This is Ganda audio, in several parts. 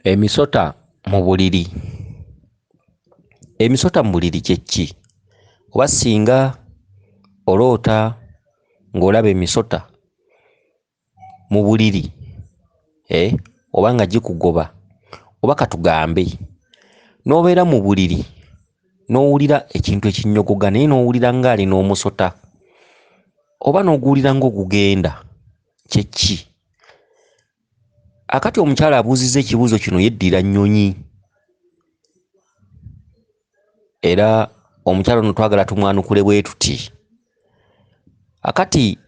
Emisota mu buliri. Emisota mu buliri kye ki? Oba singa oloota ng'olaba emisota mu buliri oba nga gikugoba, oba katugambe n'obeera mu buliri n'owulira ekintu ekinnyogoga naye n'owulira ng'ali n'omusota oba n'oguwulira ng'ogugenda, kye ki? Akati omukyala abuuzizza ekibuuzo kino yeddira nnyonyi, era omukyala ono twagala tumwanukule bwe tuti. Akati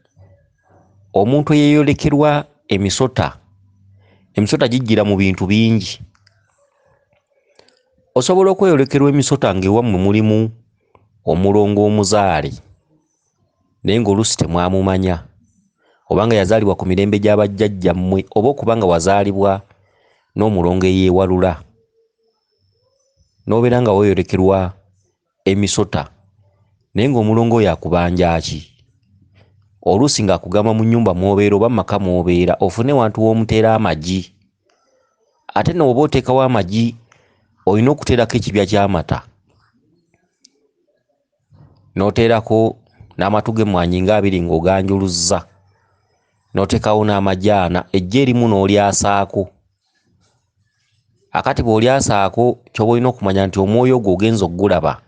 omuntu eyeeyolekerwa emisota gijjira mu bintu bingi. Osobola okweyolekerwa emisota ng'ewammwe mulimu omulongo omuzaale naye ng'oluusi temwamumanya, oba nga yazaalibwa ku mirembe gya bajjajjammwe, oba okuba nga wazaalibwa n'omulongo eyeewalula, n'obeera nga weeyolekerwa emisota naye ng'omulongo oyo akubanja ki? Oluusi ng'akugamba mu nnyumba mw'obeera oba mu maka mw'obeera ofune wantu w'omuteera amagi. Ate n'oba oteekawo amagi olina okuteerako ekibya ky'amata, n'oteerako n'amatu g'emmwanyi ng'abiri ng'oganjuluzza, n'oteekawo n'amajaana, ejja erimu n'olyasaako. Akati bw'olyasaako ky'oba olina okumanya nti omwoyo gwo ogenza okugulaba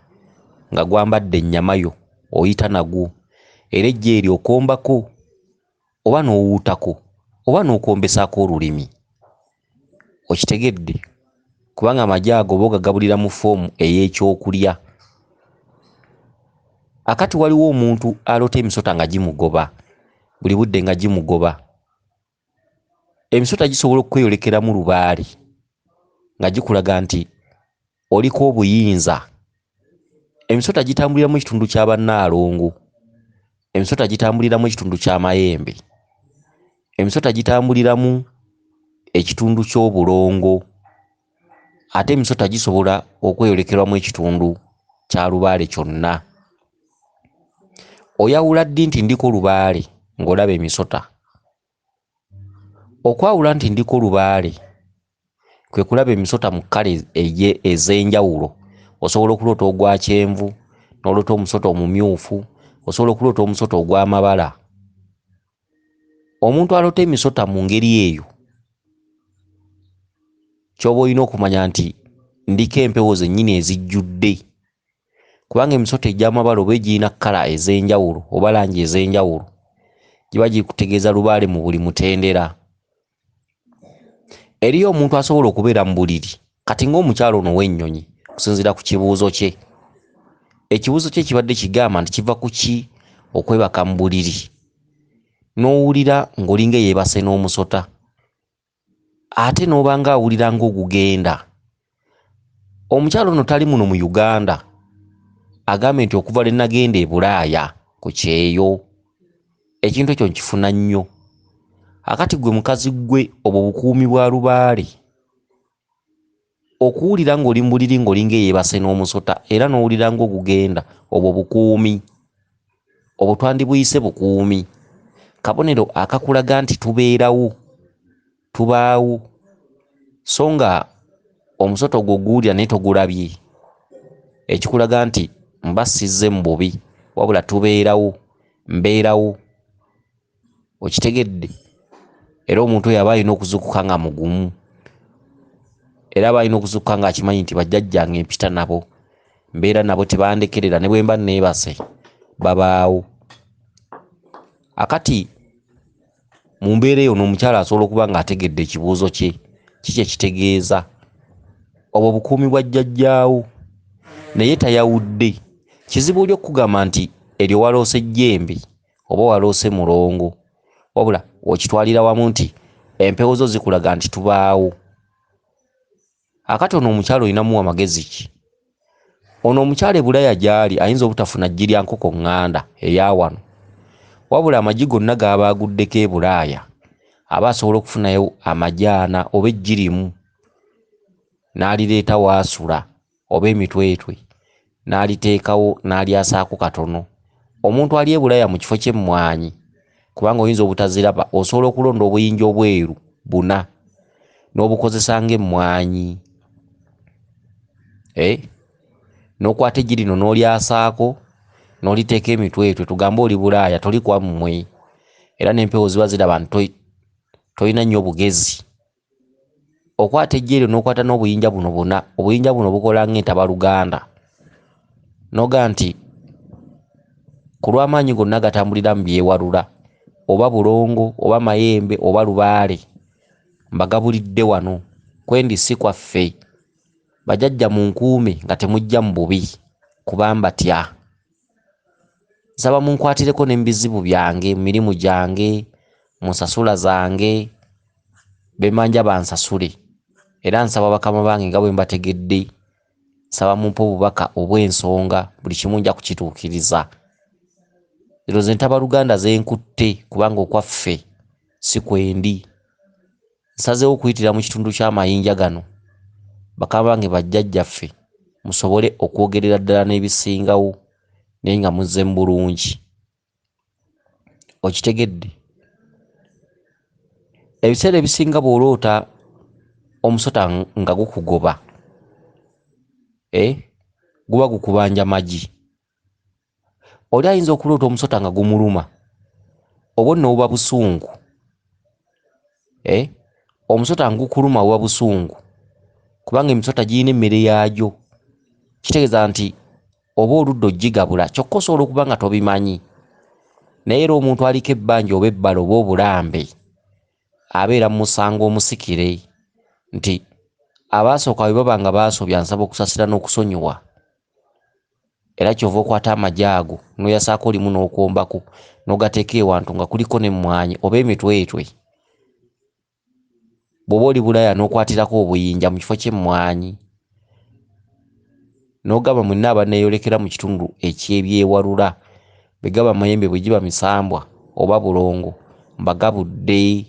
nga gwambadde ennyama yo, oyita nagwo, era ejja eryo okombako oba n'owuutako oba n'okombesaako olulimi. Okitegedde? Kubanga amagi ago oba ogagabulira mu ffoomu ey'ekyokulya. Akati waliwo omuntu aloota emisota nga gimugoba, buli budde nga gimugoba. Emisota gisobola okweyolekeramu lubaale nga gikulaga nti oliko obuyinza. Emisota gitambulira mu ekitundu kya bannaalongo, emisota gitambulira mu ekitundu ky'amayembe, emisota gitambulira mu ekitundu ky'obulongo, ate emisota gisobola okweyolekeramu ekitundu kya lubaale kyonna. Oyawula ddi nti ndiko lubaale ng'olaba emisota? Okwawula nti ndiko lubaale kwe kulaba emisota mu kkale ez'enjawulo. Osobola okuloota ogwa kyenvu, n'oloota omusota omumyufu, osobola okuloota omusota ogw'amabala. Omuntu aloota emisota mu ngeri eyo, ky'oba olina okumanya nti ndiko empewo zennyini ezijjudde, kubanga emisota egy'amabala oba egirina kkala ez'enjawulo oba langi ez'enjawulo giba gikutegeeza lubaale mu buli mutendera. Eriyo omuntu asobola okubeera mu buliri, kati ng'omukyalo ono w'ennyonyi okusinziira ku kibuuzo kye. Ekibuuzo kye kibadde kigamba nti kiva ku ki okwebaka mu buliri n'owulira ng'olinga eyeebase n'omusota, ate n'oba nga awulira ng'ogugenda. Omukyalo ono tali muno mu Uganda, agambye nti okuva lwe nagenda e Bulaaya ku kyeyo, ekintu ekyo nkifuna nnyo. Akati gwe mukazi gwe obwo bukuumi bwa lubaale, okuwulira ng'oli mu buliri ng'olinga eyeebase n'omusota era n'owulira ng'ogugenda, obwo bukuumi. Obwo twandibuyise bukuumi, kabonero akakulaga nti tubeerawo, tubaawo, so nga omusota ogwo oguwulira naye togulabye, ekikulaga nti mba sizze mu bubi, wabula tubeerawo, mbeerawo. Okitegedde? Era omuntu oyo aba alina okuzuukuka nga mugumu, era aba alina okuzuukuka ng'akimanyi nti bajjajjange mpita nabo, mbeera nabo, tebandekerera, ne bwe mba neebase babaawo. Akati mu mbeera eyo n'omukyala asobola okuba ng'ategedde ekibuuzo kye, kiki ekitegeeza? Obwo bukuumi bwa jjajjaawo, naye tayawudde. Kizibu oli okugamba nti eryo waloose jjembe oba waloose mulongo, wabula okitwalira wamu nti empewo zo zikulaga nti tubaawo. Akati ono omukyala olinamuwa magezi ki? Ono omukyala e Bulaaya gy'ali ayinza obutafuna ggi lya nkoko ŋŋanda eya wano, wabula amagi gonna g'aba aguddeko e Bulaaya aba asobola okufunayo amajaana oba eggi limu n'alireeta waasula oba emitwetwe n'aliteekawo n'alyasaako katono. Omuntu ali e Bulaaya mu kifo ky'emmwanyi, kubanga oyinza obutaziraba, osobola okulonda obuyinja obweru 4 n'obukozesa ng'emmwanyi n'okwata eggi lino n'olyasaako n'oliteeka emitwetwe tugambe oli Bulaaya toli kwammwe era n'empewo ziba ziraba nti tolina nnyo bugezi. Okwata eggi eryo n'okwata n'obuyinja buno buna, obuyinja buno bukola ng'entabaluganda noga nti ku lw'amaanyi gonna gatambulira mu byewalula oba Bulongo oba Mayembe oba Lubaale mbagabulidde wano kwendi si kwaffe bajajja mu nkuume nga temujja mu bubi kubamba tya. Nsaba munkwatireko ne mu bizibu byange, mu mirimu gyange, mu nsasula zange, bemanja bansasule era nsaba bakama bange nga bwe mbategedde, nsaba mumpe obubaka obw'ensonga buli kimu nja kukituukiriza. Zino ze ntabaluganda zenkutte kubanga okwaffe si kwendi. Nsazeewo okuyitira mu kitundu ky'amayinja gano bakama bange bajjajjaffe musobole okwogerera ddala n'ebisingawo naye nga muzze mu bulungi. Okitegedde? Ebiseera ebisinga bw'oloota omusota nga gukugoba guba gukubanja magi. Oli ayinza okuloota omusota nga gumuluma oba nno buba busungu. Omusota ngukuluma buba busungu kubanga emisota giyina emmere yaagyo. Kitegeeza nti oba oludda ogigabula kyokka osobola okuba nga tobimanyi. Naye era omuntu aliko ebbanja oba ebbala oba obulambe abeera mu musango omusikire nti abaasooka bwe baba nga baasobya nsaba okusasira n'okusonyiwa. Era kyova okwata amagi ago n'oyasaako limu n'okwombako n'ogateeka ewantu nga kuliko n'emmwanyi oba emitwetwe. Bw'oba oli Bulaaya n'okwatirako obuyinja mu kifo ky'emmwanyi n'ogamba mwenna abanneeyolekera mu kitundu eky'ebyewalula bwe gaba Mayembe bwe giba Misambwa oba Bulongo mbagabudde.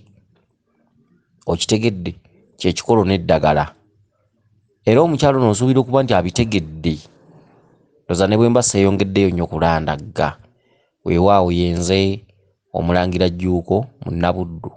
Okitegedde? Kyekikolo n'eddagala. Era omukyalo n'osuubira okuba nti abitegedde. Ndoza ne bwe mba seeyongeddeyo nnyo kulandagga. Weewaawo yenze Omulangira Jjuuko mu Nnabuddu.